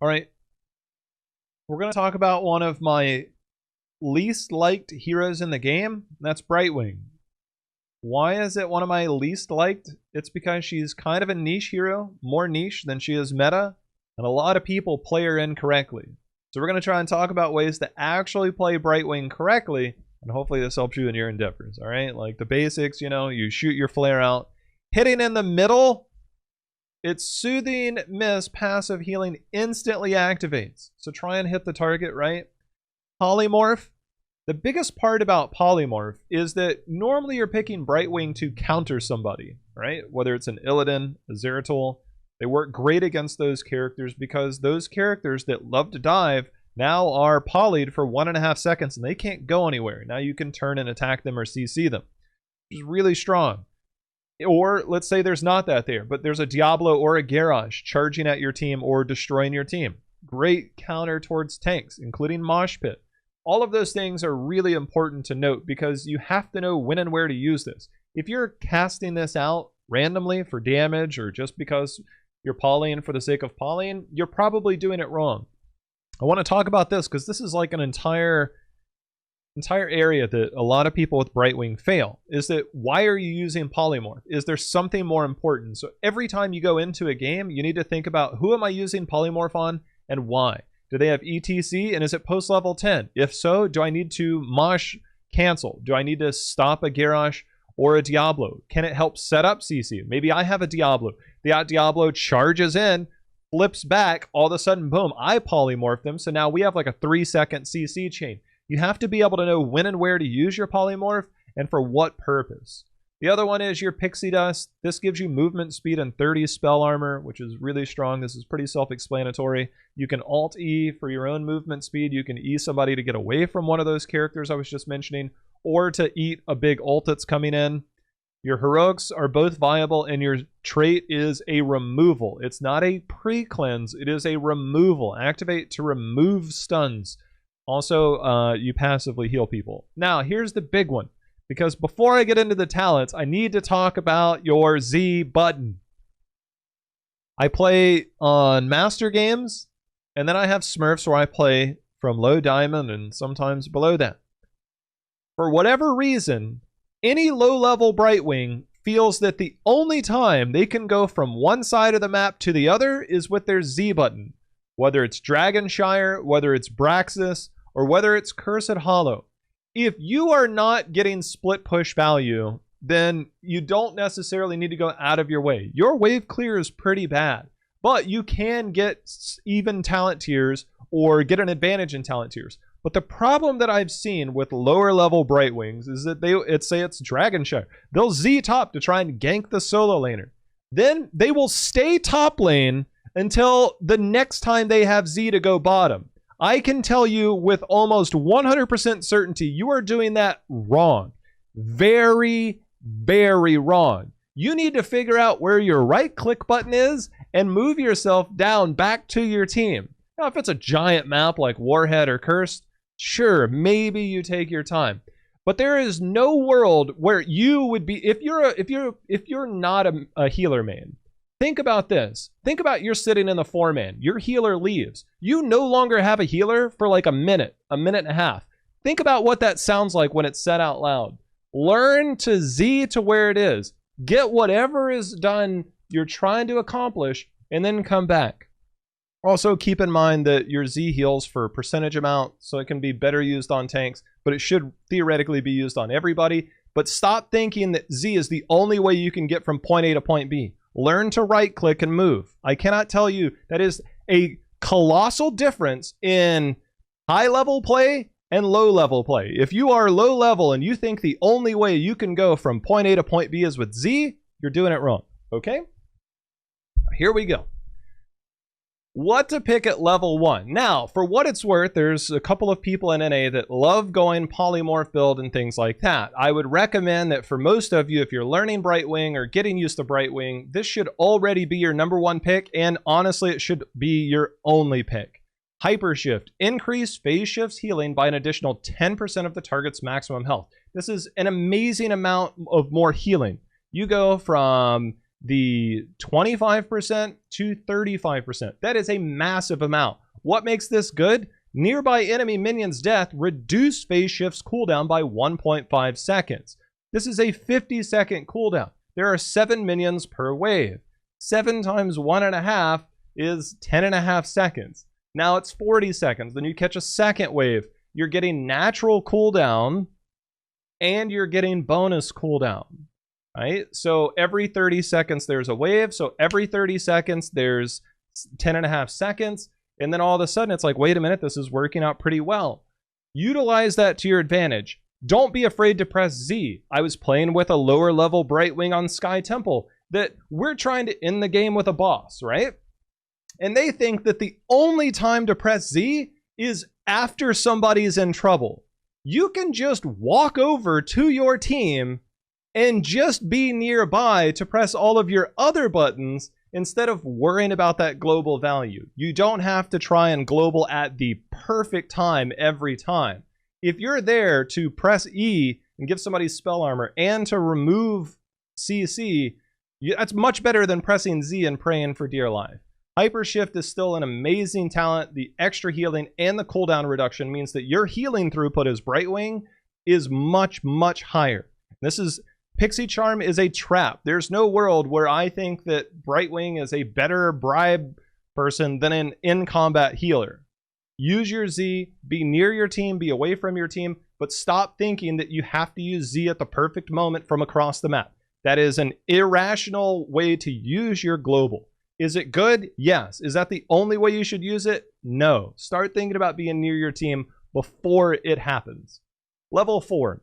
All right, we're going to talk about one of my least liked heroes in the game. That's Brightwing. Why is it one of my least liked? It's because she's kind of a niche hero, more niche than she is meta, and a lot of people play her incorrectly. So we're going to try and talk about ways to actually play Brightwing correctly, and hopefully this helps you in your endeavors, all right? Like the basics, you know, you shoot your flare out. Hitting in the middle, its Soothing Mist passive healing instantly activates. So try and hit the target, right? Polymorph. The biggest part about Polymorph is that normally you're picking Brightwing to counter somebody, right? Whether it's an Illidan, a Zeratul. They work great against those characters because those characters that love to dive now are polyed for 1.5 seconds and they can't go anywhere. Now you can turn and attack them or CC them, which is really strong. Or let's say there's not that there, but there's a Diablo or a Garrosh charging at your team or destroying your team. Great counter towards tanks, including Mosh Pit. All of those things are really important to note because you have to know when and where to use this. If you're casting this out randomly for damage or just because you're polying for the sake of polying, you're probably doing it wrong. I want to talk about this because this is like an entire area that a lot of people with Brightwing fail. Is that why are you using Polymorph? Is there something more important? So every time you go into a game, you need to think about who am I using Polymorph on and why? Do they have ETC and is it post level 10? If so, do I need to Mosh cancel? Do I need to stop a Garrosh or a Diablo? Can it help set up CC? Maybe I have a Diablo. The Diablo charges in, flips back, all of a sudden, boom, I polymorph them. So now we have like a 3-second CC chain. You have to be able to know when and where to use your polymorph and for what purpose. The other one is your Pixie Dust. This gives you movement speed and 30 spell armor, which is really strong. This is pretty self-explanatory. You can Alt-E for your own movement speed. You can E somebody to get away from one of those characters I was just mentioning, or to eat a big ult that's coming in. Your heroics are both viable, and your trait is a removal. It's not a pre-cleanse. It is a removal. Activate to remove stuns. Also, you passively heal people. Now, here's the big one. Because before I get into the talents, I need to talk about your Z button. I play on Master Games, and then I have Smurfs where I play from low diamond and sometimes below that. For whatever reason, any low-level Brightwing feels that the only time they can go from one side of the map to the other is with their Z button. Whether it's Dragonshire, whether it's Braxis, or whether it's Cursed Hollow. If you are not getting split push value, then you don't necessarily need to go out of your way. Your wave clear is pretty bad, but you can get even talent tiers or get an advantage in talent tiers. But the problem that I've seen with lower level Brightwings is that say it's Dragonshire. They'll Z top to try and gank the solo laner. Then they will stay top lane until the next time they have Z to go bottom. I can tell you with almost 100% certainty, you are doing that wrong. Very, very wrong. You need to figure out where your right click button is and move yourself down back to your team. Now, if it's a giant map like Warhead or Cursed, sure, maybe you take your time. But there is no world where you would be, if you're not a healer main. Think about this. Think about you're sitting in the 4-man. Your healer leaves. You no longer have a healer for like a minute and a half. Think about what that sounds like when it's said out loud. Learn to Z to where it is. Get whatever is done you're trying to accomplish and then come back. Also keep in mind that your Z heals for percentage amount, so it can be better used on tanks, but it should theoretically be used on everybody. But stop thinking that Z is the only way you can get from point A to point B. Learn to right click and move. I cannot tell you that is a colossal difference in high level play and low level play. If you are low level and you think the only way you can go from point A to point B is with Z, you're doing it wrong. Okay? Here we go. What to pick at level 1. Now, for what it's worth, there's a couple of people in NA that love going polymorph build and things like that. I would recommend that for most of you, if you're learning Brightwing or getting used to Brightwing, this should already be your #1 pick, and honestly, it should be your only pick. Hypershift. Increase phase shifts healing by an additional 10% of the target's maximum health. This is an amazing amount of more healing. You go from the 25% to 35%. That is a massive amount. What makes this good? Nearby enemy minion's death reduced phase shift's cooldown by 1.5 seconds. This is a 50-second cooldown. There are 7 minions per wave. 7 times 1.5 is 10.5 seconds. Now it's 40 seconds. Then you catch a second wave. You're getting natural cooldown and you're getting bonus cooldown, right? So every 30 seconds there's a wave. So every 30 seconds there's 10.5 seconds. And then all of a sudden it's like, wait a minute, this is working out pretty well. Utilize that to your advantage. Don't be afraid to press Z. I was playing with a lower level Brightwing on Sky Temple that we're trying to end the game with a boss, right? And they think that the only time to press Z is after somebody's in trouble. You can just walk over to your team and just be nearby to press all of your other buttons instead of worrying about that global value. You don't have to try and global at the perfect time every time. If you're there to press E and give somebody spell armor and to remove CC, that's much better than pressing Z and praying for dear life. Hypershift is still an amazing talent. The extra healing and the cooldown reduction means that your healing throughput as Brightwing is much, much higher. Pixie Charm is a trap. There's no world where I think that Brightwing is a better bribe person than an in-combat healer. Use your Z, be near your team, be away from your team, but stop thinking that you have to use Z at the perfect moment from across the map. That is an irrational way to use your global. Is it good? Yes. Is that the only way you should use it? No. Start thinking about being near your team before it happens. Level 4.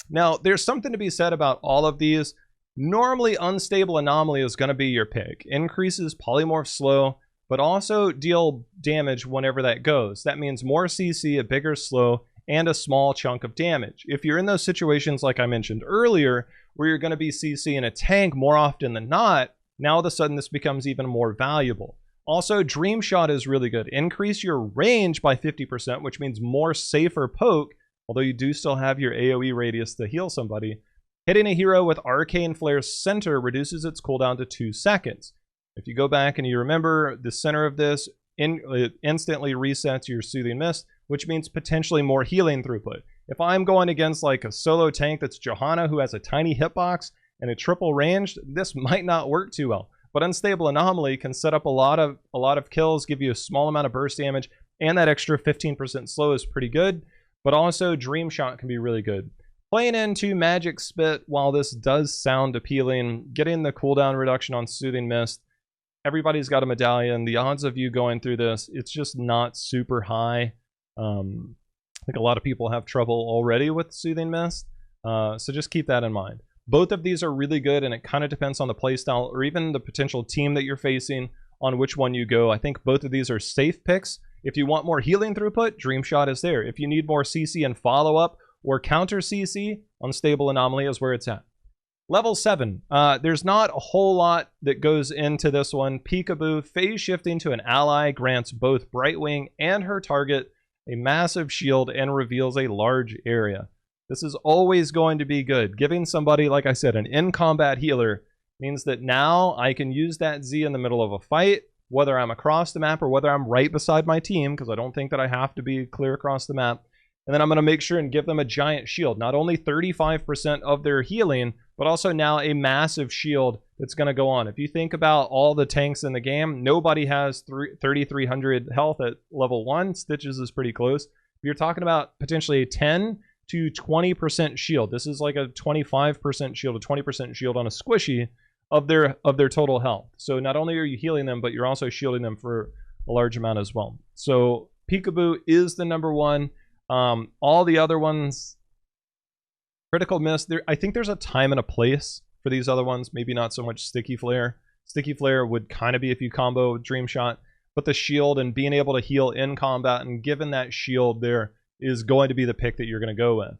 Now, there's something to be said about all of these. Normally, Unstable Anomaly is going to be your pick. Increases Polymorph slow, but also deal damage whenever that goes. That means more CC, a bigger slow, and a small chunk of damage. If you're in those situations like I mentioned earlier, where you're going to be CCing a tank more often than not, now all of a sudden this becomes even more valuable. Also, Dream Shot is really good. Increase your range by 50%, which means more safer poke, although you do still have your AoE radius to heal somebody. Hitting a hero with Arcane Flare's center reduces its cooldown to 2 seconds. If you go back and you remember the center of this, it instantly resets your Soothing Mist, which means potentially more healing throughput. If I'm going against like a solo tank that's Johanna who has a tiny hitbox and a triple ranged, this might not work too well. But Unstable Anomaly can set up a lot of kills, give you a small amount of burst damage, and that extra 15% slow is pretty good. But also Dream Shot can be really good. Playing into Magic Spit, while this does sound appealing, getting the cooldown reduction on Soothing Mist, everybody's got a medallion. The odds of you going through this, it's just not super high. I think a lot of people have trouble already with Soothing Mist, so just keep that in mind. Both of these are really good, and it kind of depends on the playstyle or even the potential team that you're facing on which one you go. I think both of these are safe picks. If you want more healing throughput, Dream Shot is there. If you need more CC and follow-up or counter CC, Unstable Anomaly is where it's at. Level 7. There's not a whole lot that goes into this one. Peekaboo, phase shifting to an ally grants both Brightwing and her target a massive shield and reveals a large area. This is always going to be good. Giving somebody, like I said, an in-combat healer means that now I can use that Z in the middle of a fight, whether I'm across the map or whether I'm right beside my team, because I don't think that I have to be clear across the map. And then I'm going to make sure and give them a giant shield. Not only 35% of their healing, but also now a massive shield that's going to go on. If you think about all the tanks in the game, nobody has 3,300 health at level 1. Stitches is pretty close. You're talking about potentially a 10 to 20% shield. This is like a 25% shield, a 20% shield on a squishy of their total health. So not only are you healing them, but you're also shielding them for a large amount as well. So Peekaboo is the number one. All the other ones, Critical Miss, I think there's a time and a place for these other ones. Maybe not so much Sticky Flare. Sticky Flare would kind of be if you combo Dream Shot, but the shield and being able to heal in combat and given that shield there is going to be the pick that you're going to go with.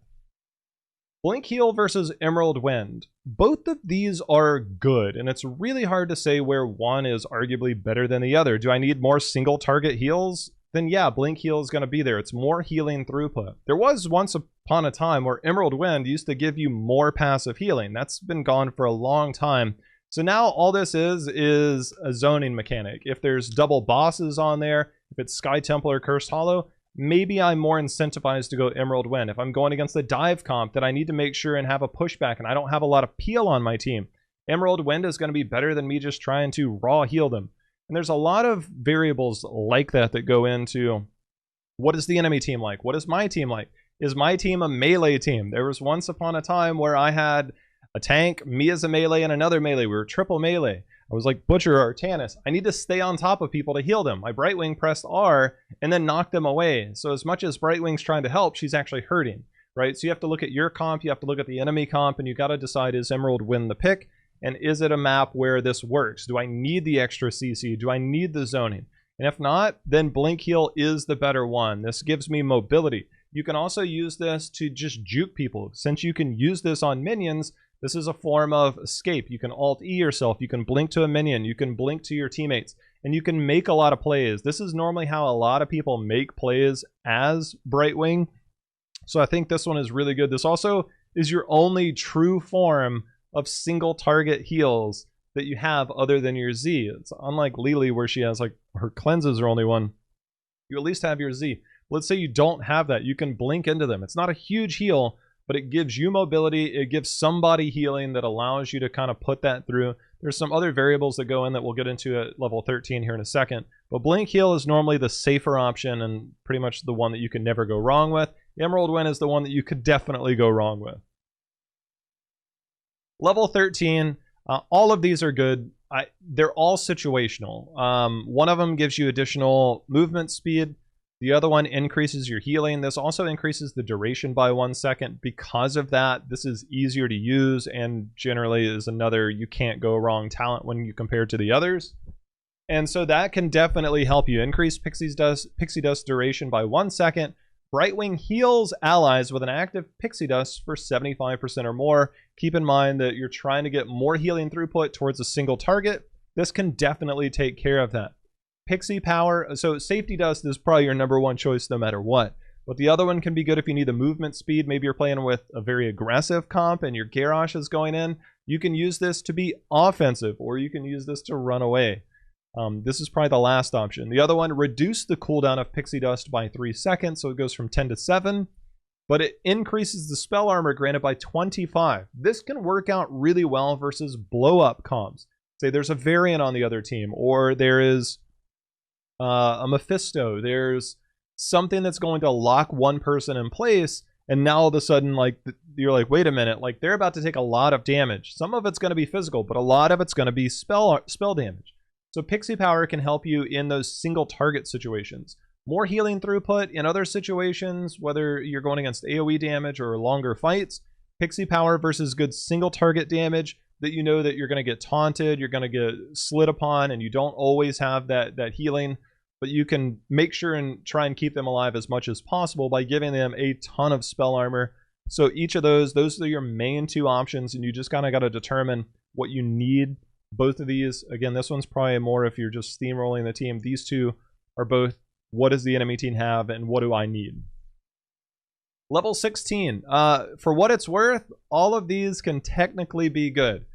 Blink Heal versus Emerald Wind. Both of these are good, and it's really hard to say where one is arguably better than the other. Do I need more single target heals? Then yeah, Blink Heal is going to be there. It's more healing throughput. There was once upon a time where Emerald Wind used to give you more passive healing. That's been gone for a long time. So now all this is a zoning mechanic. If there's double bosses on there, if it's Sky Temple or Cursed Hollow, maybe I'm more incentivized to go Emerald Wind. If I'm going against the dive comp, that I need to make sure and have a pushback and I don't have a lot of peel on my team, Emerald Wind is going to be better than me just trying to raw heal them. And there's a lot of variables like that that go into what is the enemy team like? What is my team like? Is my team a melee team? There was once upon a time where I had a tank, me as a melee, and another melee. We were triple melee. I was like Butcher or Tannis. I need to stay on top of people to heal them. My Brightwing pressed R and then knocked them away. So as much as Brightwing's trying to help, she's actually hurting, right? So you have to look at your comp, you have to look at the enemy comp, and you got to decide, is Emerald Wind the pick? And is it a map where this works? Do I need the extra CC? Do I need the zoning? And if not, then Blink Heal is the better one. This gives me mobility. You can also use this to just juke people. Since you can use this on minions, this is a form of escape. You can Alt-E yourself. You can blink to a minion. You can blink to your teammates. And you can make a lot of plays. This is normally how a lot of people make plays as Brightwing. So I think this one is really good. This also is your only true form of single target heals that you have other than your Z. It's unlike Lily where she has like her cleanses are only one. You at least have your Z. Let's say you don't have that. You can blink into them. It's not a huge heal, but it gives you mobility. It gives somebody healing that allows you to kind of put that through. There's some other variables that go in that we'll get into at level 13 here in a second. But Blink Heal is normally the safer option and pretty much the one that you can never go wrong with. Emerald Wind is the one that you could definitely go wrong with. Level 13, all of these are good. They're all situational. One of them gives you additional movement speed. The other one increases your healing. This also increases the duration by 1 second. Because of that, this is easier to use and generally is another you can't go wrong talent when you compare to the others. And so that can definitely help you increase Pixie Dust duration by 1 second. Brightwing heals allies with an active Pixie Dust for 75% or more. Keep in mind that you're trying to get more healing throughput towards a single target. This can definitely take care of that. Pixie Power, so Safety Dust is probably your number one choice no matter what. But the other one can be good if you need the movement speed. Maybe you're playing with a very aggressive comp and your Garrosh is going in. You can use this to be offensive, or you can use this to run away. This is probably the last option. The other one, reduce the cooldown of Pixie Dust by 3 seconds, so it goes from 10 to 7. But it increases the spell armor granted by 25. This can work out really well versus blow-up comps. Say there's a variant on the other team, or there is a Mephisto. There's something that's going to lock one person in place, and now all of a sudden, like, you're like, wait a minute, like they're about to take a lot of damage. Some of it's going to be physical, but a lot of it's going to be spell damage. So Pixie Power can help you in those single target situations. More healing throughput in other situations, whether you're going against AoE damage or longer fights. Pixie Power versus good single target damage that you know that you're going to get taunted, you're going to get slid upon, and you don't always have that healing. But you can make sure and try and keep them alive as much as possible by giving them a ton of spell armor. So each of those are your main two options, and you just kind of got to determine what you need. Both of these, again, this one's probably more if you're just steamrolling the team. These two are both what does the enemy team have and what do I need. Level 16. For what it's worth, all of these can technically be good.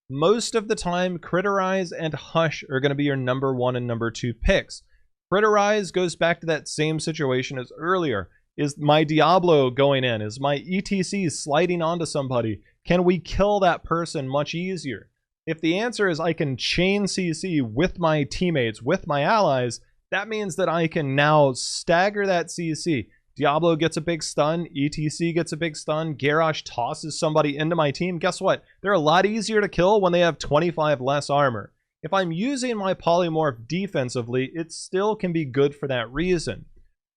Most of the time, Critterize and Hush are going to be your number 1 and number 2 picks. Critterize goes back to that same situation as earlier. Is my Diablo going in? Is my ETC sliding onto somebody? Can we kill that person much easier? If the answer is I can chain CC with my teammates, with my allies, that means that I can now stagger that CC. Diablo gets a big stun, ETC gets a big stun, Garrosh tosses somebody into my team. Guess what? They're a lot easier to kill when they have 25 less armor. If I'm using my Polymorph defensively, it still can be good for that reason.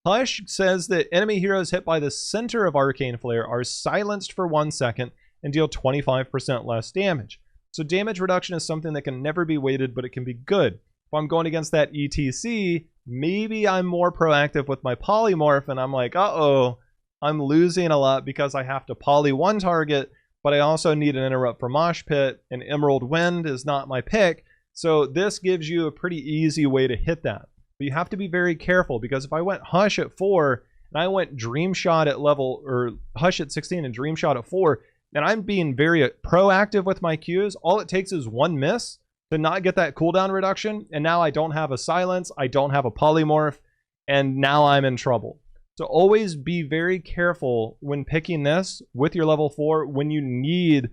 Hush says that enemy heroes hit by the center of Arcane Flare are silenced for 1 second and deal 25% less damage. So damage reduction is something that can never be weighted, but it can be good. If I'm going against that ETC, maybe I'm more proactive with my Polymorph and I'm like, uh-oh, I'm losing a lot because I have to poly one target, but I also need an interrupt for Mosh Pit, and Emerald Wind is not my pick. So this gives you a pretty easy way to hit that. But you have to be very careful, because if I went Hush at 4 and I went Dream Shot at level, or Hush at 16 and Dream Shot at 4, and I'm being very proactive with my Qs, all it takes is one miss to not get that cooldown reduction, and now I don't have a silence, I don't have a polymorph, and now I'm in trouble. So always be very careful when picking this with your level 4 when you need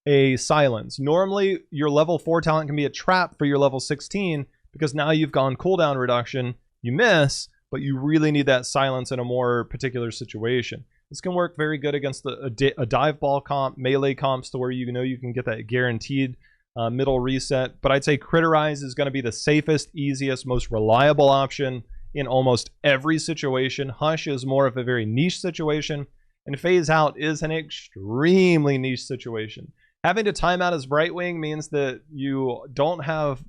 a silence. Normally, your level 4 talent can be a trap for your level 16 because now you've gone cooldown reduction, you miss, but you really need that silence in a more particular situation. This can work very good against a dive ball comp, melee comps to where you know you can get that guaranteed middle reset. But I'd say Critterize is going to be the safest, easiest, most reliable option in almost every situation. Hush is more of a very niche situation, and Phase Out is an extremely niche situation. Having to time out as Brightwing means that you don't have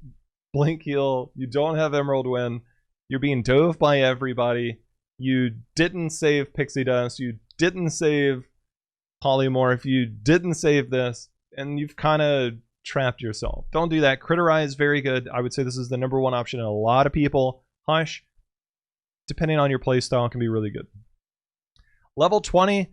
Blink Heal, you don't have Emerald Wind, you're being dove by everybody, you didn't save Pixie Dust, you didn't save Polymorph, you didn't save this, and you've kind of trapped yourself. Don't do that. Critterize, very good. I would say this is the #1 option in a lot of people. Hush, depending on your playstyle, can be really good. Level 20,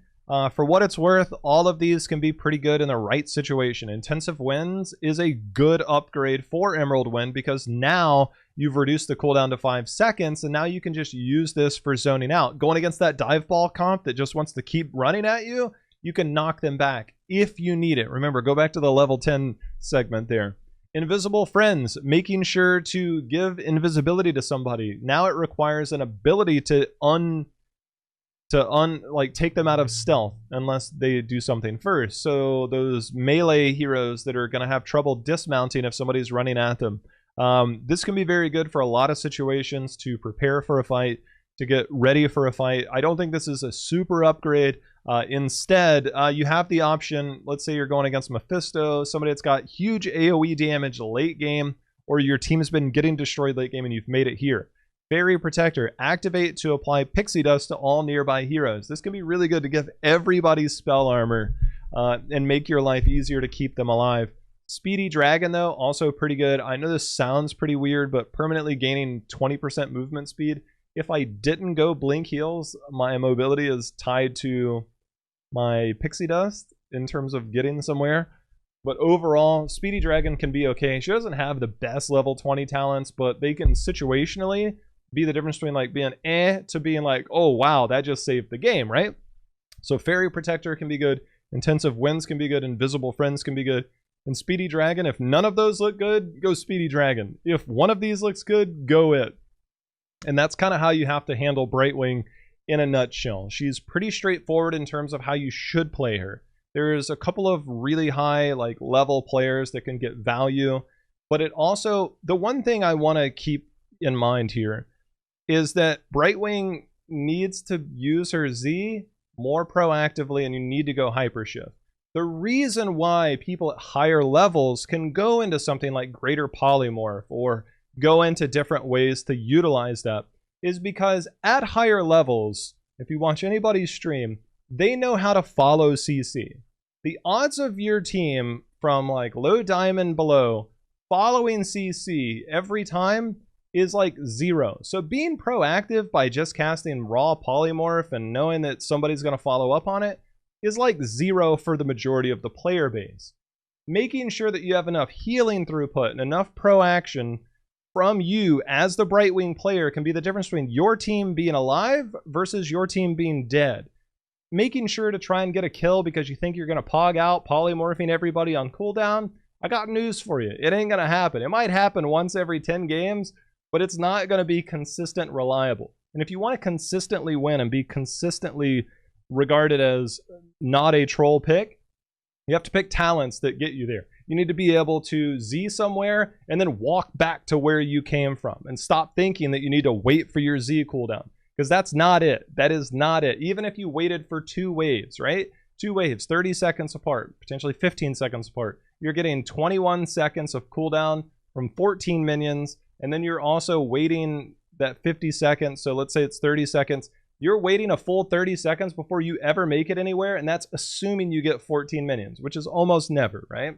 for what it's worth, all of these can be pretty good in the right situation. Intensive Winds is a good upgrade for Emerald Wind because now you've reduced the cooldown to 5 seconds, and now you can just use this for zoning out. Going against that dive ball comp that just wants to keep running at you, you can knock them back if you need it. Remember, go back to the level 10 segment there. Invisible Friends, making sure to give invisibility to somebody. Now it requires an ability to take them out of stealth unless they do something first. So those melee heroes that are going to have trouble dismounting if somebody's running at them. This can be very good for a lot of situations to prepare for a fight, to get ready for a fight. I don't think this is a super upgrade. Instead, you have the option, let's say you're going against Mephisto, somebody that's got huge AoE damage late game, or your team's been getting destroyed late game and you've made it here. Fairy Protector, activate to apply Pixie Dust to all nearby heroes. This can be really good to give everybody spell armor and make your life easier to keep them alive. Speedy Dragon, though, also pretty good. I know this sounds pretty weird, but permanently gaining 20% movement speed. If I didn't go Blink Heals, my mobility is tied to my Pixie Dust in terms of getting somewhere. But overall, Speedy Dragon can be okay. She doesn't have the best level 20 talents, but they can situationally be the difference between like being to being like, oh wow, that just saved the game, right? So Fairy Protector can be good, Intensive Winds can be good, Invisible Friends can be good, and Speedy Dragon, if none of those look good, go Speedy Dragon. If one of these looks good, go it. And that's kind of how you have to handle Brightwing in a nutshell. She's pretty straightforward in terms of how you should play her. There's a couple of really high like level players that can get value, but it also, the one thing I want to keep in mind here is that Brightwing needs to use her Z more proactively, and you need to go Hypershift. The reason why people at higher levels can go into something like Greater Polymorph or go into different ways to utilize that is because at higher levels, if you watch anybody's stream, they know how to follow CC. The odds of your team from like low diamond below following CC every time is like 0. So being proactive by just casting raw polymorph and knowing that somebody's going to follow up on it is like 0 for the majority of the player base. Making sure that you have enough healing throughput and enough pro-action from you as the Brightwing player can be the difference between your team being alive versus your team being dead. Making sure to try and get a kill because you think you're going to pog out polymorphing everybody on cooldown, I got news for you. It ain't going to happen. It might happen once every 10 games, but it's not going to be consistent, reliable. And if you want to consistently win and be consistently regarded as not a troll pick, you have to pick talents that get you there. You need to be able to Z somewhere and then walk back to where you came from and stop thinking that you need to wait for your Z cooldown, because that's not it. That is not it. Even if you waited for 2 waves, right? 2 waves, 30 seconds apart, potentially 15 seconds apart. You're getting 21 seconds of cooldown from 14 minions, and then you're also waiting that 50 seconds. So let's say it's 30 seconds. You're waiting a full 30 seconds before you ever make it anywhere, and that's assuming you get 14 minions, which is almost never, right?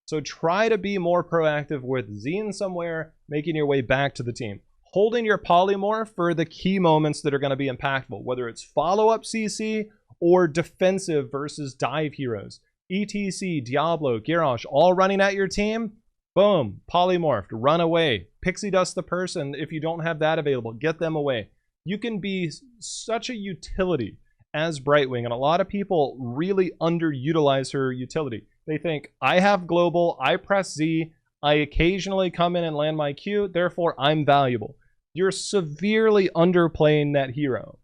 So try to be more proactive with Zine somewhere, making your way back to the team. Holding your polymorph for the key moments that are going to be impactful, whether it's follow-up CC or defensive versus dive heroes. ETC, Diablo, Garrosh, all running at your team. Boom, polymorphed, run away. Pixie dust the person if you don't have that available. Get them away. You can be such a utility as Brightwing, and a lot of people really underutilize her utility. They think, I have global, I press Z, I occasionally come in and land my Q, therefore I'm valuable. You're severely underplaying that hero.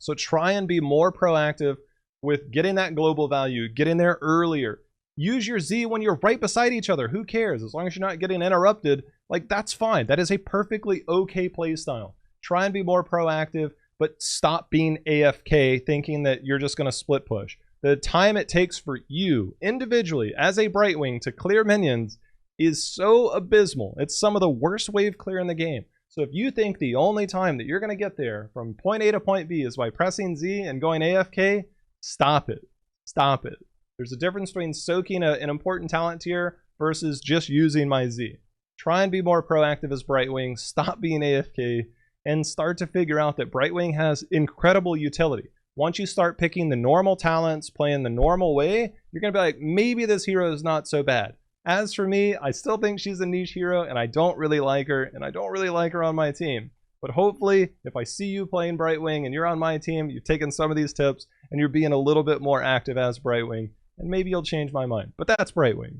So try and be more proactive with getting that global value, getting there earlier. Use your Z when you're right beside each other. Who cares? As long as you're not getting interrupted, like, that's fine. That is a perfectly okay play style. Try and be more proactive, but stop being AFK thinking that you're just going to split push. The time it takes for you individually as a Brightwing to clear minions is so abysmal. It's some of the worst wave clear in the game. So if you think the only time that you're going to get there from point A to point B is by pressing Z and going AFK, stop it. Stop it. There's a difference between soaking an important talent tier versus just using my Z. Try and be more proactive as Brightwing. Stop being AFK and start to figure out that Brightwing has incredible utility. Once you start picking the normal talents, playing the normal way, you're going to be like, maybe this hero is not so bad. As for me, I still think she's a niche hero, and I don't really like her, and I don't really like her on my team. But hopefully, if I see you playing Brightwing and you're on my team, you've taken some of these tips, and you're being a little bit more active as Brightwing, and maybe you'll change my mind. But that's Brightwing.